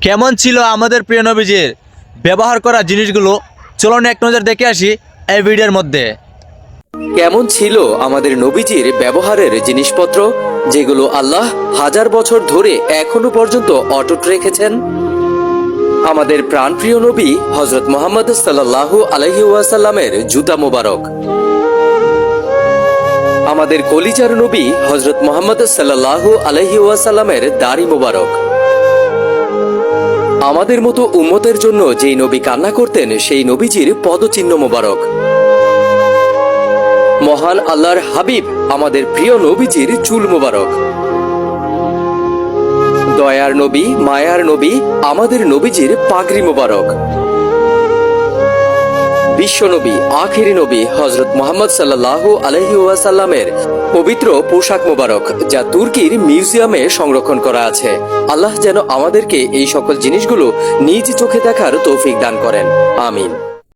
কেমন ছিল আমাদের প্রিয় নবীজির ব্যবহার করা জিনিসগুলো, চলুন এক নজর দেখে আসি এই ভিডিওর মধ্যে। কেমন ছিল আমাদের নবীজির ব্যবহারের জিনিসপত্র, যেগুলো আল্লাহ হাজার বছর ধরে এখনো পর্যন্ত অটুট রেখেছেন। আমাদের প্রাণপ্রিয় নবী হযরত মুহাম্মদ সাল্লাল্লাহু আলাইহি ওয়াসাল্লামের জুতা মোবারক, আমাদের কলিজার নবী হযরত মুহাম্মদ সাল্লাল্লাহু আলাইহি ওয়াসাল্লামের দাড়ি মোবারক, আমাদের মতো উম্মতের জন্য যেই নবী কান্না করতেন সেই নবীজির পদচিহ্ন মোবারক, মহান আল্লাহর হাবিব আমাদের প্রিয় নবীজির চুল মোবারক, দয়ার নবী মায়ার নবী আমাদের নবীজির পাগড়ি মোবারক, বিশ্বনবী আখিরি নবী হযরত মুহাম্মদ সাল্লাল্লাহু আলাইহি ওয়াসাল্লামের পবিত্র পোশাক মোবারক, যা তুর্কির মিউজিয়ামে সংরক্ষণ করা আছে। আল্লাহ যেন আমাদেরকে এই সকল জিনিসগুলো নিজ চোখে দেখার তৌফিক দান করেন, আমিন।